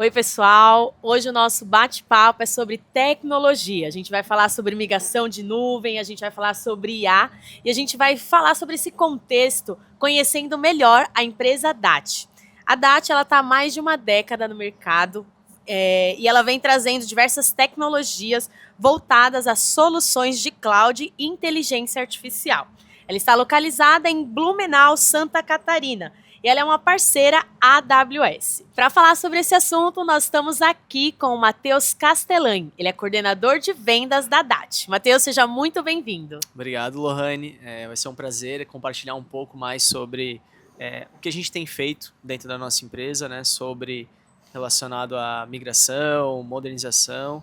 Oi, pessoal! Hoje o nosso bate-papo é sobre tecnologia. A gente vai falar sobre migração de nuvem, a gente vai falar sobre IA e a gente vai falar sobre esse contexto, conhecendo melhor a empresa DAT. A DAT está há mais de uma década no mercado e ela vem trazendo diversas tecnologias voltadas a soluções de cloud e inteligência artificial. Ela está localizada em Blumenau, Santa Catarina, e ela é uma parceira AWS. Para falar sobre esse assunto, nós estamos aqui com o Matheus Castellani. Ele é coordenador de vendas da DAT. Matheus, seja muito bem-vindo. Obrigado, Lohane. Vai ser um prazer compartilhar um pouco mais sobre o que a gente tem feito dentro da nossa empresa, né, sobre relacionado à migração, modernização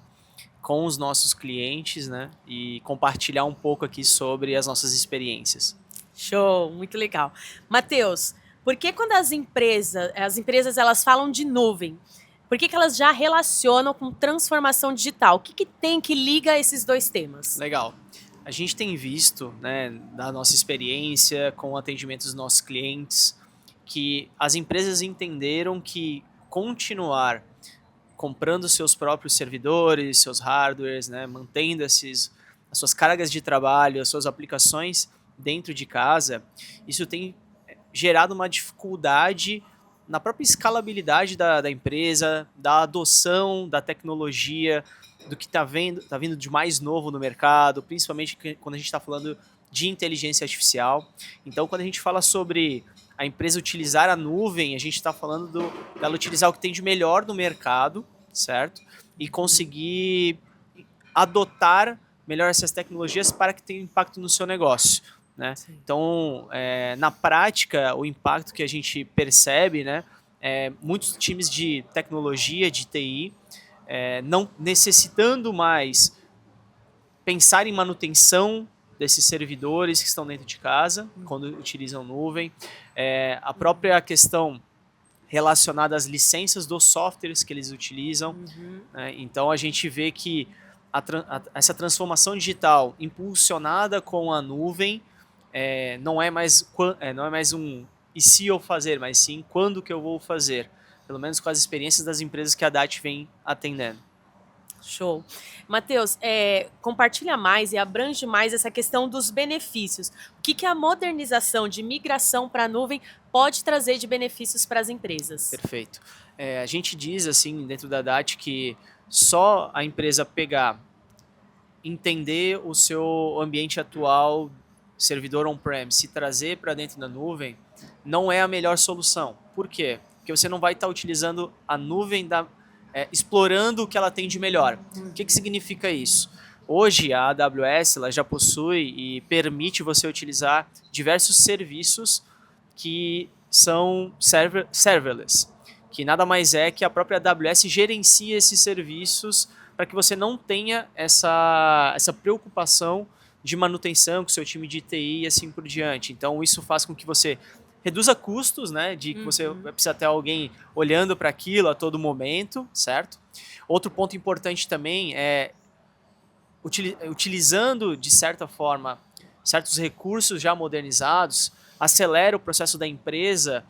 com os nossos clientes, né, e compartilhar um pouco aqui sobre as nossas experiências. Show, muito legal. Matheus, por que quando as empresas elas falam de nuvem, por que elas já relacionam com transformação digital? O que tem que liga esses dois temas? Legal. A gente tem visto, né, da nossa experiência com o atendimento dos nossos clientes, que as empresas entenderam que continuar comprando seus próprios servidores, seus hardwares, né, mantendo as suas cargas de trabalho, as suas aplicações dentro de casa, isso tem gerado uma dificuldade na própria escalabilidade da empresa, da adoção da tecnologia, do que está vindo de mais novo no mercado, principalmente quando a gente está falando de inteligência artificial. Então, quando a gente fala sobre a empresa utilizar a nuvem, a gente está falando dela utilizar o que tem de melhor no mercado, certo? E conseguir adotar melhor essas tecnologias para que tenha impacto no seu negócio. Né? Então, na prática, o impacto que a gente percebe, né, muitos times de tecnologia, de TI, não necessitando mais pensar em manutenção desses servidores que estão dentro de casa, quando utilizam nuvem, a própria questão relacionada às licenças dos softwares que eles utilizam. Né? Então, a gente vê que essa transformação digital impulsionada com a nuvem não é mais um e se eu fazer, mas sim quando que eu vou fazer, pelo menos com as experiências das empresas que a DAT vem atendendo. Show. Matheus, compartilha mais e abrange mais essa questão dos benefícios. O que a modernização de migração para a nuvem pode trazer de benefícios para as empresas? Perfeito. A gente diz assim dentro da DAT que só a empresa pegar, entender o seu ambiente atual, servidor on-premise, e trazer para dentro da nuvem, não é a melhor solução. Por quê? Porque você não vai estar utilizando a nuvem, explorando o que ela tem de melhor. O que significa isso? Hoje a AWS ela já possui e permite você utilizar diversos serviços que são serverless, que nada mais é que a própria AWS gerencia esses serviços para que você não tenha essa preocupação de manutenção com o seu time de TI e assim por diante. Então isso faz com que você reduza custos, né, de que você vai precisar ter alguém olhando para aquilo a todo momento, certo? Outro ponto importante também é utilizando de certa forma certos recursos já modernizados, acelera o processo da empresa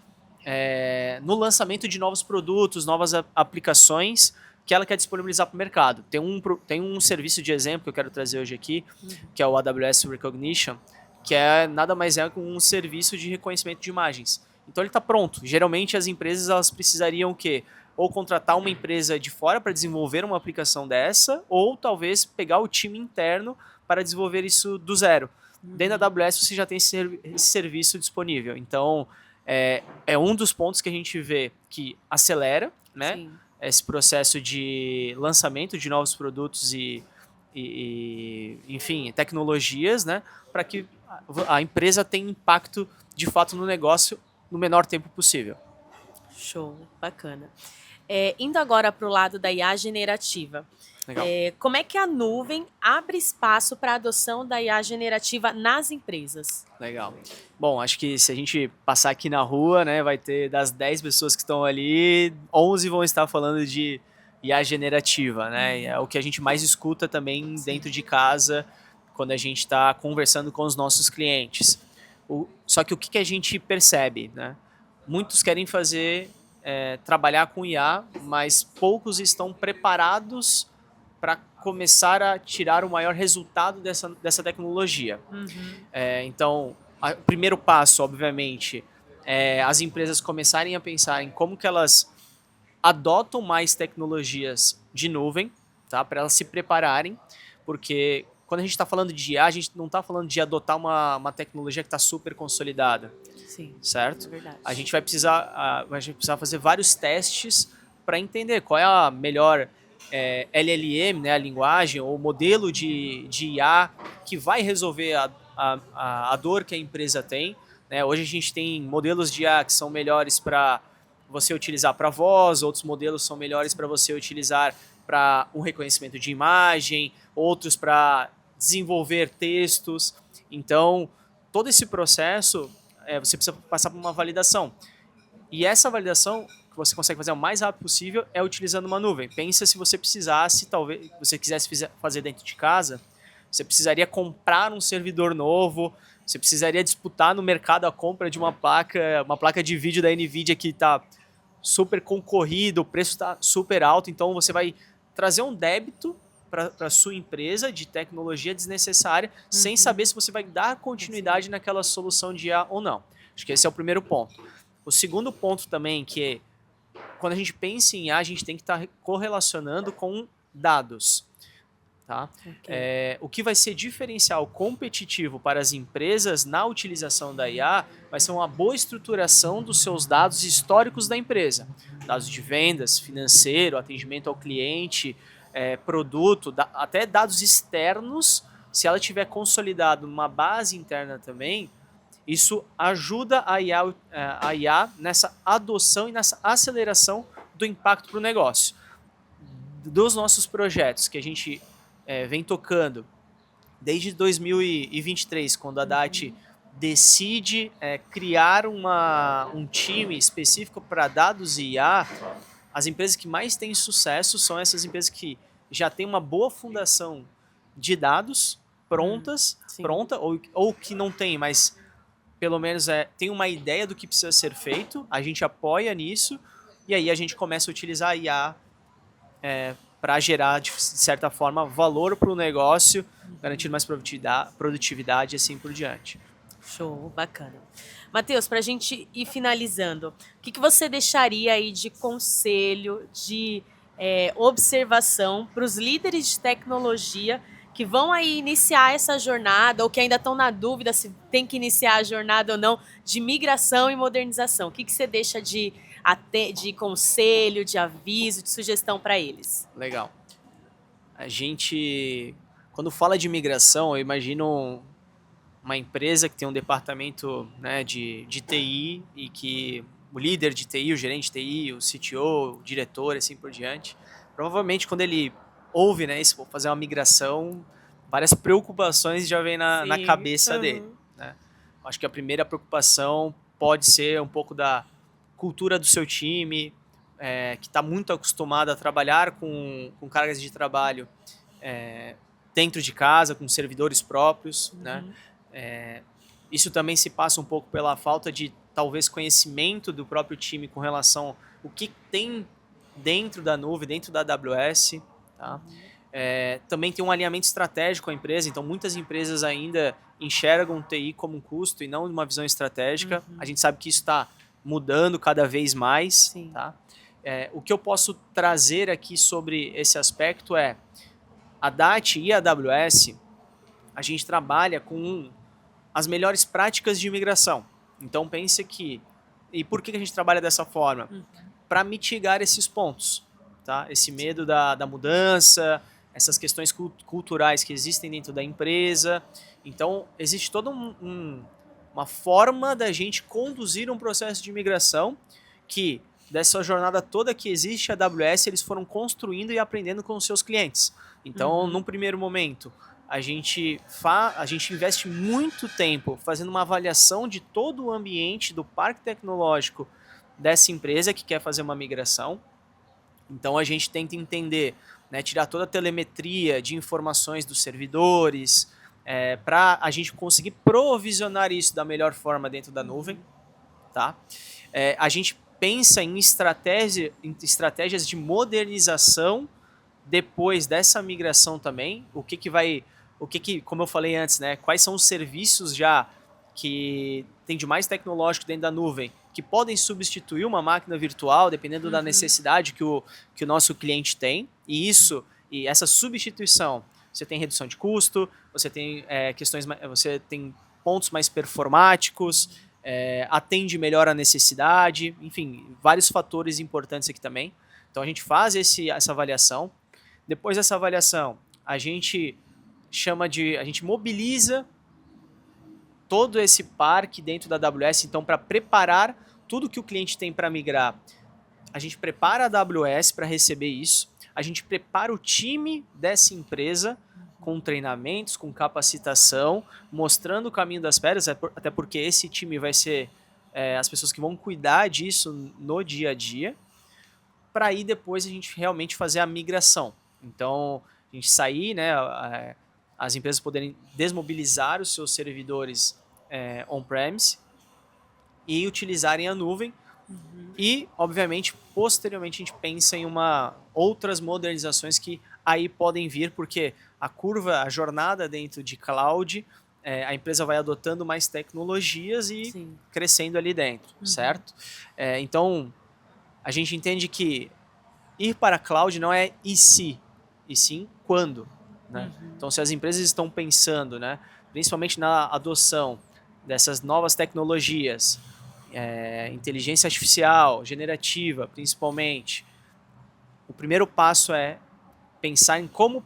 no lançamento de novos produtos, novas aplicações que ela quer disponibilizar para o mercado. Tem um serviço de exemplo que eu quero trazer hoje aqui, que é o AWS Recognition, que nada mais é que um serviço de reconhecimento de imagens. Então ele está pronto. Geralmente as empresas elas precisariam o quê? Ou contratar uma empresa de fora para desenvolver uma aplicação dessa, ou talvez pegar o time interno para desenvolver isso do zero. Dentro da AWS você já tem esse serviço disponível. Então é um dos pontos que a gente vê que acelera, né, esse processo de lançamento de novos produtos e enfim, tecnologias, né, para que a empresa tenha impacto de fato no negócio no menor tempo possível. Show, bacana. Indo agora para o lado da IA generativa, como é que a nuvem abre espaço para a adoção da IA generativa nas empresas? Legal. Bom, acho que se a gente passar aqui na rua, né, vai ter das 10 pessoas que estão ali, 11 vão estar falando de IA generativa, né? É o que a gente mais escuta também dentro de casa, quando a gente está conversando com os nossos clientes. Só que o que a gente percebe, né? Muitos querem fazer trabalhar com IA, mas poucos estão preparados para começar a tirar o maior resultado dessa tecnologia. Então, o primeiro passo, obviamente, é as empresas começarem a pensar em como que elas adotam mais tecnologias de nuvem, tá? Para elas se prepararem, porque quando a gente está falando de IA, a gente não está falando de adotar uma tecnologia que está super consolidada. Sim, certo? é verdade. A gente vai precisar fazer vários testes para entender qual é a melhor LLM, né, a linguagem, ou modelo de IA que vai resolver a dor que a empresa tem. Né? Hoje a gente tem modelos de IA que são melhores para você utilizar para voz, outros modelos são melhores para você utilizar para um reconhecimento de imagem, outros para desenvolver textos. Então, todo esse processo você precisa passar por uma validação. E essa validação que você consegue fazer o mais rápido possível é utilizando uma nuvem. Pensa se você precisasse, talvez, você quisesse fazer dentro de casa, você precisaria comprar um servidor novo, você precisaria disputar no mercado a compra de uma placa de vídeo da NVIDIA que está super concorrida, o preço está super alto, então você vai trazer um débito para a sua empresa de tecnologia desnecessária, sem saber se você vai dar continuidade naquela solução de IA ou não. Acho que esse é o primeiro ponto. O segundo ponto também, que é, quando a gente pensa em IA, a gente tem que estar correlacionando com dados. Tá? Okay. O que vai ser diferencial competitivo para as empresas na utilização da IA vai ser uma boa estruturação dos seus dados históricos da empresa. Dados de vendas, financeiro, atendimento ao cliente, produto, até dados externos. Se ela tiver consolidado numa base interna também, isso ajuda a IA nessa adoção e nessa aceleração do impacto para o negócio. Dos nossos projetos que a gente vem tocando desde 2023, quando a DAT decide criar um time específico para dados e IA, as empresas que mais têm sucesso são essas empresas que já têm uma boa fundação de dados pronta, ou que não tem, mas pelo menos tem uma ideia do que precisa ser feito, a gente apoia nisso, e aí a gente começa a utilizar a IA para gerar, de certa forma, valor para o negócio, garantindo mais produtividade e assim por diante. Show, bacana. Matheus, para a gente ir finalizando, o que você deixaria aí de conselho, de observação para os líderes de tecnologia que vão aí iniciar essa jornada ou que ainda estão na dúvida se tem que iniciar a jornada ou não de migração e modernização? O que você deixa de conselho, de aviso, de sugestão para eles? Legal. A gente, quando fala de migração, eu imagino uma empresa que tem um departamento, né, de TI e que o líder de TI, o gerente de TI, o CTO, o diretor, assim por diante, provavelmente quando ele ouve, né, vou fazer uma migração, várias preocupações já vem na cabeça dele. Né? Acho que a primeira preocupação pode ser um pouco da cultura do seu time, que está muito acostumado a trabalhar com cargas de trabalho dentro de casa, com servidores próprios. Né? Isso também se passa um pouco pela falta de, talvez, conhecimento do próprio time com relação ao que tem dentro da nuvem, dentro da AWS. Tá? Também tem um alinhamento estratégico com a empresa, então muitas empresas ainda enxergam o TI como um custo e não uma visão estratégica. A gente sabe que isso está mudando cada vez mais. Tá? O que eu posso trazer aqui sobre esse aspecto é a DAT e a AWS, a gente trabalha com as melhores práticas de migração. Então pense que... E por que a gente trabalha dessa forma? Para mitigar esses pontos. Tá? Esse medo da mudança, essas questões culturais que existem dentro da empresa. Então, existe toda uma forma da gente conduzir um processo de migração que, dessa jornada toda que existe a AWS, eles foram construindo e aprendendo com os seus clientes. Então, num primeiro momento, a gente investe muito tempo fazendo uma avaliação de todo o ambiente do parque tecnológico dessa empresa que quer fazer uma migração. Então a gente tenta entender, né, tirar toda a telemetria de informações dos servidores, para a gente conseguir provisionar isso da melhor forma dentro da nuvem. Tá? A gente pensa em estratégias de modernização depois dessa migração também. Como eu falei antes, né? Quais são os serviços já que tem de mais tecnológico dentro da nuvem, que podem substituir uma máquina virtual, dependendo da necessidade que o nosso cliente tem. E essa substituição, você tem redução de custo, você tem você tem pontos mais performáticos, atende melhor a necessidade, enfim, vários fatores importantes aqui também. Então a gente faz essa avaliação. Depois dessa avaliação, a gente mobiliza todo esse parque dentro da AWS, então, para preparar tudo que o cliente tem para migrar. A gente prepara a AWS para receber isso, a gente prepara o time dessa empresa com treinamentos, com capacitação, mostrando o caminho das pedras, até porque esse time vai ser as pessoas que vão cuidar disso no dia a dia, para aí depois a gente realmente fazer a migração. Então, a gente sair, né, as empresas poderem desmobilizar os seus servidores on-premise e utilizarem a nuvem. E, obviamente, posteriormente a gente pensa em outras modernizações que aí podem vir, porque a jornada dentro de cloud, a empresa vai adotando mais tecnologias e crescendo ali dentro, certo? Então, a gente entende que ir para a cloud não é e sim quando. Né? Então, se as empresas estão pensando, né, principalmente na adoção dessas novas tecnologias, inteligência artificial, generativa, principalmente, o primeiro passo é pensar em como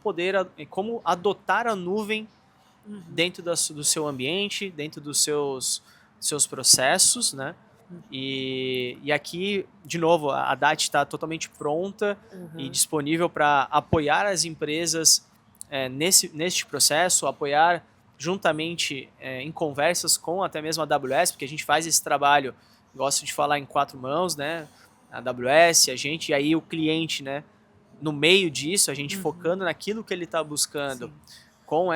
adotar a nuvem dentro do seu ambiente, dentro dos seus processos, né? E aqui, de novo, a DAT está totalmente pronta e disponível para apoiar as empresas neste processo, apoiar juntamente em conversas com até mesmo a AWS, porque a gente faz esse trabalho, gosto de falar em 4 mãos, né? A AWS, a gente, e aí o cliente, né? No meio disso, a gente focando naquilo que ele está buscando com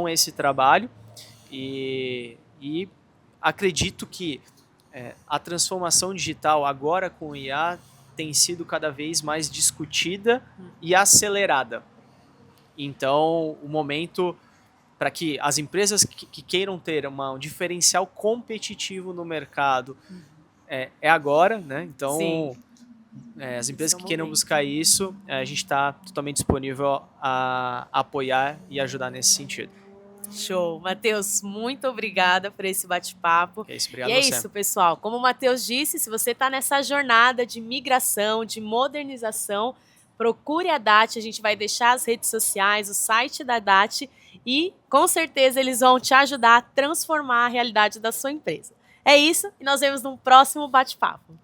esse trabalho, e acredito que a transformação digital agora com o IA tem sido cada vez mais discutida e acelerada. Então, o momento para que as empresas que queiram ter um diferencial competitivo no mercado é agora, né? Então, as empresas que queiram buscar isso, a gente está totalmente disponível a apoiar e ajudar nesse sentido. Show. Matheus, muito obrigada por esse bate-papo. Obrigado e a você. Isso, pessoal. Como o Matheus disse, se você está nessa jornada de migração, de modernização, procure a DAT. A gente vai deixar as redes sociais, o site da DAT e, com certeza, eles vão te ajudar a transformar a realidade da sua empresa. É isso e nós vemos num próximo bate-papo.